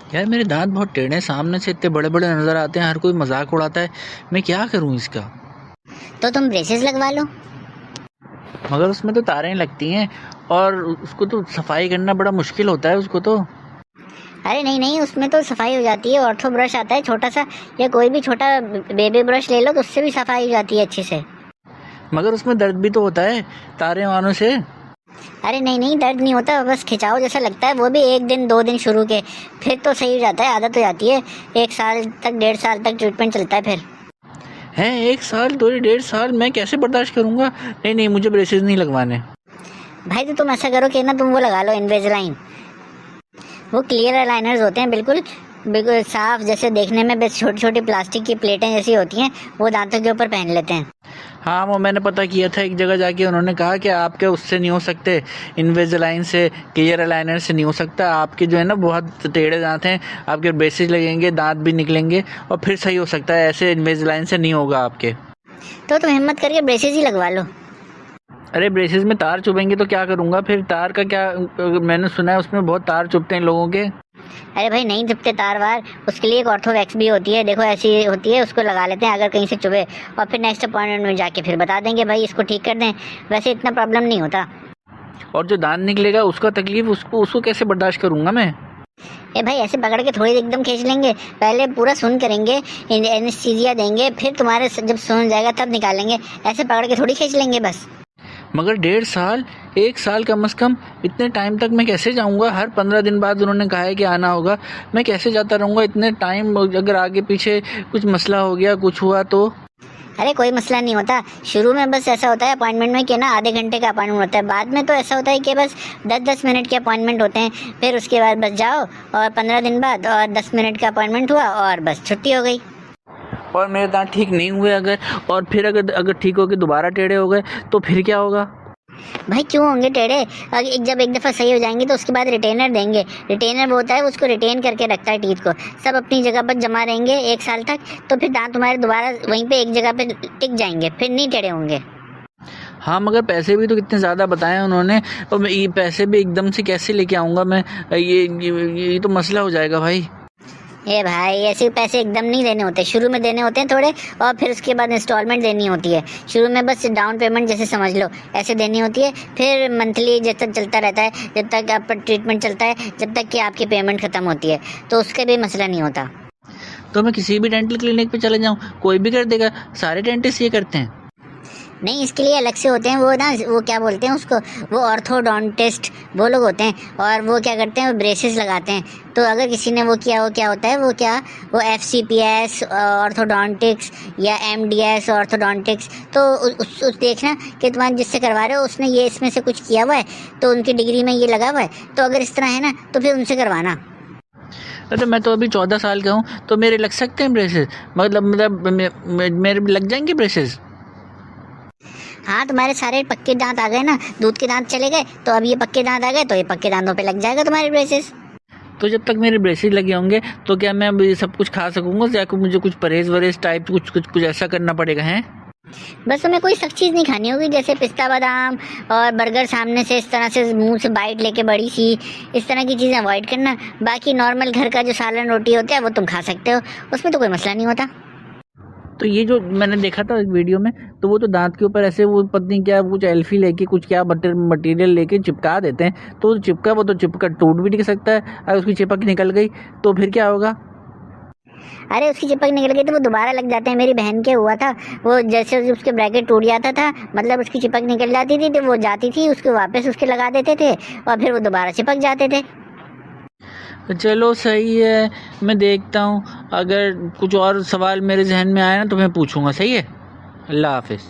यार मेरे दांत बहुत टेढ़े हैं, सामने से इतने बड़े बड़े नज़र आते हैं, हर कोई मजाक उड़ाता है। मैं क्या करूं इसका। तो तुम ब्रेसेस लगवा लो। मगर उसमें तो तारें लगती हैं और उसको तो सफाई करना बड़ा मुश्किल होता है उसको तो। अरे नहीं नहीं, उसमें तो सफाई हो जाती है। ऑर्थो ब्रश आता है छोटा सा, या कोई भी छोटा बेबी ब्रश ले लो तो उससे भी सफाई हो जाती है अच्छे से। मगर उसमें दर्द भी तो होता है तारे वानों से। अरे नहीं नहीं, दर्द नहीं होता, बस खिंचाव जैसा लगता है, वो भी 1 दिन 2 दिन शुरू के, फिर तो सही हो जाता है, आदत हो जाती है। 1 साल तक 1.5 साल तक ट्रीटमेंट चलता है फिर। हैं 1 साल 2 1.5 साल मैं कैसे बर्दाश्त करूंगा। नहीं नहीं, मुझे ब्रेसेस नहीं लगवाने। भाई तो तुम ऐसा करो कि ना तुम वो लगा लो, इन्विजिलाइन। वो क्लियर अलाइनर्स होते हैं, बिल्कुल बिल्कुल साफ, जैसे देखने में बस छोटी छोटी प्लास्टिक की प्लेटें जैसी होती हैं, वो दांतों के ऊपर पहन लेते हैं। हाँ वो मैंने पता किया था एक जगह जाके, उन्होंने कहा कि आपके उससे नहीं हो सकते, इन्विजिलाइन से, क्लियर अलाइनर से नहीं हो सकता, आपके जो है ना बहुत टेढ़े दांत हैं, आपके ब्रेसेस लगेंगे, दांत भी निकलेंगे और फिर सही हो सकता है, ऐसे इन्विजिलाइन से नहीं होगा आपके। तो तुम हिम्मत करके ब्रेसेस ही लगवा लो। अरे ब्रेसेस में तार चुभेंगे तो क्या करूँगा फिर, तार का क्या। मैंने सुना है उसमें बहुत तार चुभते हैं लोगों के। अरे भाई नहीं चुभते तार वार, उसके लिए एक ऑर्थोवैक्स भी होती है, देखो ऐसी होती है, उसको लगा लेते हैं अगर कहीं से चुभे, और फिर नेक्स्ट अपॉइंटमेंट में जाके फिर बता देंगे भाई इसको ठीक कर दें, वैसे इतना प्रॉब्लम नहीं होता। और जो दांत निकलेगा उसका तकलीफ, उसको कैसे बर्दाश्त करूँगा मैं। ए भाई ऐसे पकड़ के थोड़ी एकदम खींच लेंगे, पहले पूरा सुन करेंगे, एनेस्थीसिया देंगे, फिर तुम्हारे जब सुन जाएगा तब निकालेंगे, ऐसे पकड़ के थोड़ी खींच लेंगे बस। मगर 1.5 साल 1 साल कम से कम, इतने टाइम तक मैं कैसे जाऊंगा। हर 15 दिन बाद उन्होंने कहा है कि आना होगा, मैं कैसे जाता रहूंगा इतने टाइम। अगर आगे पीछे कुछ मसला हो गया, कुछ हुआ तो। अरे कोई मसला नहीं होता, शुरू में बस ऐसा होता है अपॉइंटमेंट में कि ना आधे घंटे का अपॉइंटमेंट होता है, बाद में तो ऐसा होता है कि बस 10-10 मिनट के अपॉइंटमेंट होते हैं, फिर उसके बाद बस जाओ और 15 दिन बाद और 10 मिनट का अपॉइंटमेंट हुआ और बस छुट्टी हो गई। और मेरे दांत ठीक नहीं हुए अगर, और फिर अगर ठीक हो के दोबारा टेढ़े हो गए तो फिर क्या होगा। भाई क्यों होंगे टेढ़े, जब एक दफ़ा सही हो जाएंगे तो उसके बाद रिटेनर देंगे। रिटेनर वो होता है, उसको रिटेन करके रखता है टीथ को, सब अपनी जगह पर जमा रहेंगे 1 साल तक, तो फिर दांत तुम्हारे दोबारा वहीं पे एक जगह पे टिक जाएंगे, फिर नहीं टेढ़े होंगे। हाँ मगर पैसे भी तो कितने ज़्यादा बताए उन्होंने, और मैं ये पैसे भी एकदम से कैसे लेके आऊँगा मैं। ये तो मसला हो जाएगा भाई। ए भाई ऐसे पैसे एकदम नहीं देने होते, शुरू में देने होते हैं थोड़े, और फिर उसके बाद इंस्टॉलमेंट देनी होती है। शुरू में बस डाउन पेमेंट जैसे समझ लो, ऐसे देनी होती है, फिर मंथली जब तक चलता रहता है, जब तक आपका ट्रीटमेंट चलता है, जब तक कि आपकी पेमेंट ख़त्म होती है, तो उसका भी मसला नहीं होता। तो मैं किसी भी डेंटल क्लिनिक पे चले जाऊँ, कोई भी कर देगा, सारे डेंटिस्ट ये करते हैं। नहीं, इसके लिए अलग से होते हैं वो ना, वो क्या बोलते हैं उसको, वो ऑर्थोडोंटिस्ट वो लोग होते हैं, और वो क्या करते हैं, वो ब्रेसेस लगाते हैं। तो अगर किसी ने वो किया, वो क्या होता है, वो FCPS ऑर्थोडोंटिक्स या MDS ऑर्थोडोंटिक्स, तो उस देखना कि तुम्हारे जिससे करवा रहे हो उसने ये इसमें से कुछ किया हुआ है, तो उनकी डिग्री में ये लगा हुआ है, तो अगर इस तरह है ना तो फिर उनसे करवाना। अरे मैं तो अभी 14 साल का हूँ, तो मेरे लग सकते हैं ब्रेसेस, मतलब मेरे लग जाएंगे ब्रेसेस। हाँ तुम्हारे सारे पक्के दांत आ गए ना, दूध के दांत चले गए, तो अब ये पक्के दांत आ गए, तो ये पक्के दांतों पे लग जाएगा तुम्हारे ब्रेसेस। तो जब तक मेरे ब्रेसेस लगे होंगे तो क्या मैं अब ये सब कुछ खा सकूंगा, या मुझे कुछ परहेज वरहेज टाइप कुछ ऐसा करना पड़ेगा हैं। बस तुम्हें कोई सख्त चीज़ नहीं खानी होगी, जैसे पिस्ता बादाम और बर्गर सामने से इस तरह से मुंह से बाइट लेके बड़ी सी, इस तरह की चीज़ें अवॉइड करना। बाकी नॉर्मल घर का जो सालन रोटी होता है वो तुम खा सकते हो, उसमें तो कोई मसला नहीं होता। तो ये जो मैंने देखा था एक वीडियो में, तो वो तो दांत के ऊपर ऐसे वो पत्नी क्या कुछ एल्फी लेके कुछ क्या मटेरियल लेके चिपका देते हैं, तो चिपका वो तो चिपका टूट भी नहीं सकता है, अगर उसकी चिपक निकल गई तो फिर क्या होगा। अरे उसकी चिपक निकल गई तो वो दोबारा लग जाते हैं, मेरी बहन के हुआ था, वो जैसे उसके ब्रैकेट टूट जाता था, मतलब उसकी चिपक निकल जाती थी, तो वो जाती थी उसको वापस उसके लगा देते थे, और फिर वो दोबारा चिपक जाते थे। तो चलो सही है, मैं देखता हूँ, अगर कुछ और सवाल मेरे जहन में आया ना तो मैं पूछूंगा। सही है, अल्लाह हाफिज़।